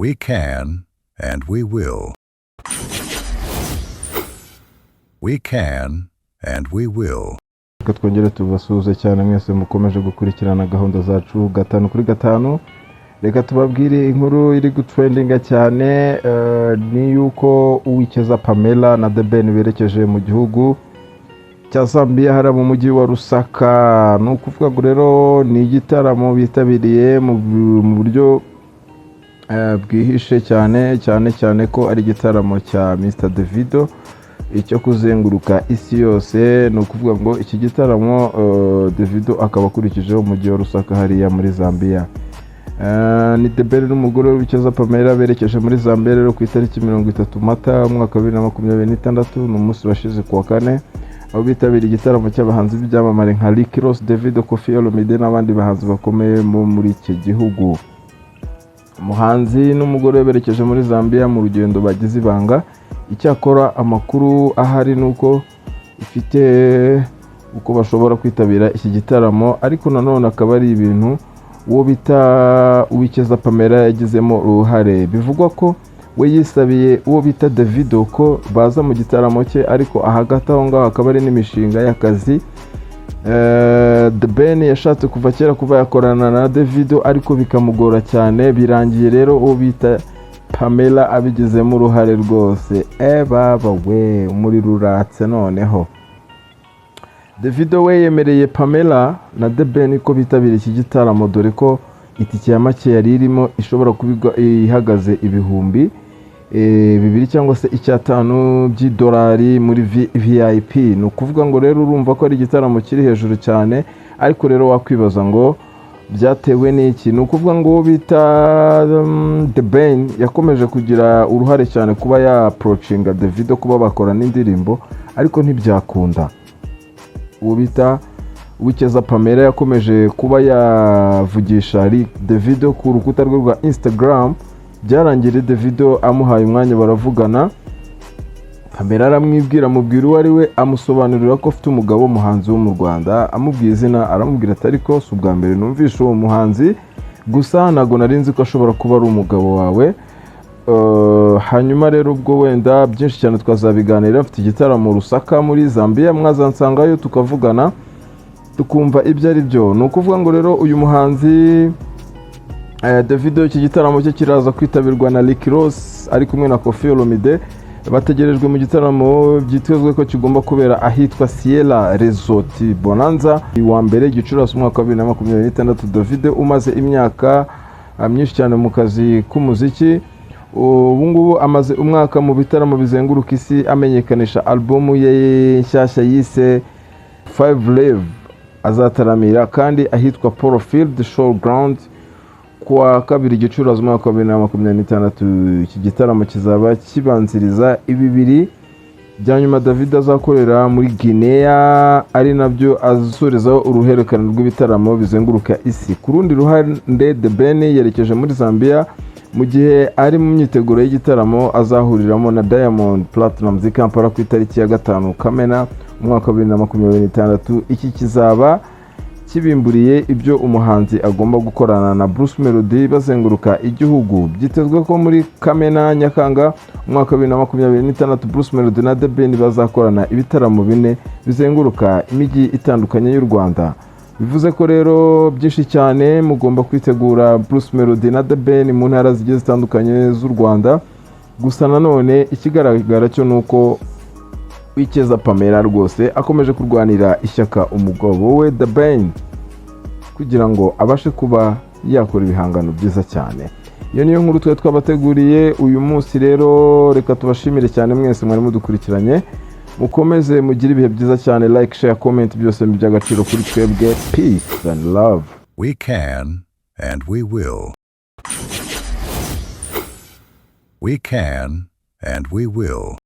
We can, and we will. We can, and we will. Reka twongere tubasuhuze cyane mwese mukomeje gukurikirana gahunda zacu gatanu kuri gatanu. Reka tubabwire inkuru iri gutrendinga cyane ni yuko Uwicyeza Pamela na The Ben berekeje mu gihugu cya Zambia hara mu mujyi wa Lusaka. No kuvuga ngo rero ni igitaramo bitabiriye mu buryo bwihishe cyane ko ari igitaramo cya Mr Davido icyo kuzenguruka isi yose. No kuvuga ngo iki gitaramo Davido akaba akurikijeho mu mujyi wa Lusaka hariya muri Zambia. Ni The Ben n'umugore w'Uwicyeza Pamela berekeje muri Zambia rero ku itariki 30 Mata umwaka 2026 n'umunsi washize ku wa kane, aho bitabiriye igitaramo cy'abahanzi b'ibyamamare nka Rick Ross, Davido, Koffi Olomide n'abandi bahanzi bakomeye muri iki gihugu. Umuhanzi n'umugore berekeje muri Zambia mu rugendo bagize ibanga. Icyakora amakuru ahari nuko ifite uko bashobora kwitabira iki gitaramo, ariko nanone akaba ari ibintu uwo bita Uwicyeza Pamela yagizemo uruhare. Bivugwa ko we yisabiye uwo bita Davido ko baza mu gitaramo cye, ariko ahagata aho ngaho akaba ari n'imishinga y'akazi. The Ben yashatse kuva kera kuba yakorana na Davido, ariko bikamugora cyane. Birangiye rero uwo bita Pamela abigizemo uruhare rwose. Baba we muri ruratse noneho. Davido we yemereye Pamela na The Ben ko bitabira iki gitaramo, dore ko itike ya make yari irimo ishobora kuba ihagaze ibihumbi 2 cyangwa se $5 by'idolari muri VIP. ni ukuvuga ngo rero urumva ko ari igitaramo kiri hejuru cyane, ariko rero wakwibaza ngo byatewe n'iki. ni ukuvuga ngo bita The Ben yakomeje kugira uruhare cyane kuba ya approachinga Davido kuba bakora n'indirimbo, ariko ntibyakunda. Uwo bita Uwicyeza Pamela yakomeje kuba yavugisha Davido ku rukuta rwe rwa Instagram. Byarangiye Davido amuhaye umwanya baravugana. Pamela aramwibwira mubwira uwo ari we, amusobanurira ko afite umugabo muhanzi wo mu Rwanda, amubwiye izina, aramubwira ati ariko si ubwa mbere numvishe uwo muhanzi, gusa ntago narinzi ko ashobora kuba ari umugabo wawe. Hanyuma rero ubwo wenda byinshi cyane twazabiganira. Afite igitaramo Lusaka muri Zambia, mwazansangayo tukavugana tukumva ibyo ari byo. ni ukuvuga ngo rero uyu muhanzi Davido iki gitaramo cye kiraza kwitabirwa na Rick Ross ari kumwe na Koffi Olomide. Bategerejwe mu gitaramo byitezwe ko kigomba kubera ahitwa Sierra Resort Bonanza wa mbere Gicurasi umwaka wa 2026. Davido umaze imyaka myinshi cyane mu kazi k'umuziki, ubu ngubu amaze umwaka mu bitaramo bizenguruka isi amenyekanisha albumu ye nshyashya yise 5 Live. Azataramira kandi ahitwa Polo Field Showground kwa 2 Gicurasi umwaka wa 2026. Iki gitaramo kizaba kibanziriza ibibiri bya nyuma Davido azakorera muri Guinea, ari nabyo azusorezaho uruhererekane rw'ibitaramo bizenguruka isi. Ku rundi ruhande The Ben yerekeje muri Zambia mu gihe ari mu myiteguro y'igitaramo azahuriramo na Diamond Platnumz i Kampala ku itariki ya 5 Kamena umwaka wa 2026. Iki kizaba kibimburiye ibyo umuhanzi agomba gukorana na Bruce Melody bazenguruka igihugu. Byitezwe ko muri Kamena Nyakanga umwaka wa 2026 Bruce Melody na The Ben bazakorana ibitaramo 4 bizenguruka imijyi itandukanye y'u Rwanda. Bivuze ko rero byinshi cyane mugomba kwitegura Bruce Melody na The Ben mu ntara zigiye zitandukanye z'u Rwanda. Gusa nanone ikigaragara cyo nuko Uwicyeza Pamela rwose akomeje kurwanira ishyaka umugabo we The Ben kugira ngo abashe kuba yakora ibihangano byiza cyane. Iyo niyo nkuru twe twabateguriye uyu munsi rero. Reka tubashimire cyane mwese mwari mudukurikiranye, mukomeze mugire ibihe byiza cyane. Like, share, comment byose by'agaciro kuri twebwe. Peace and love. We can, and we will. We can, and we will.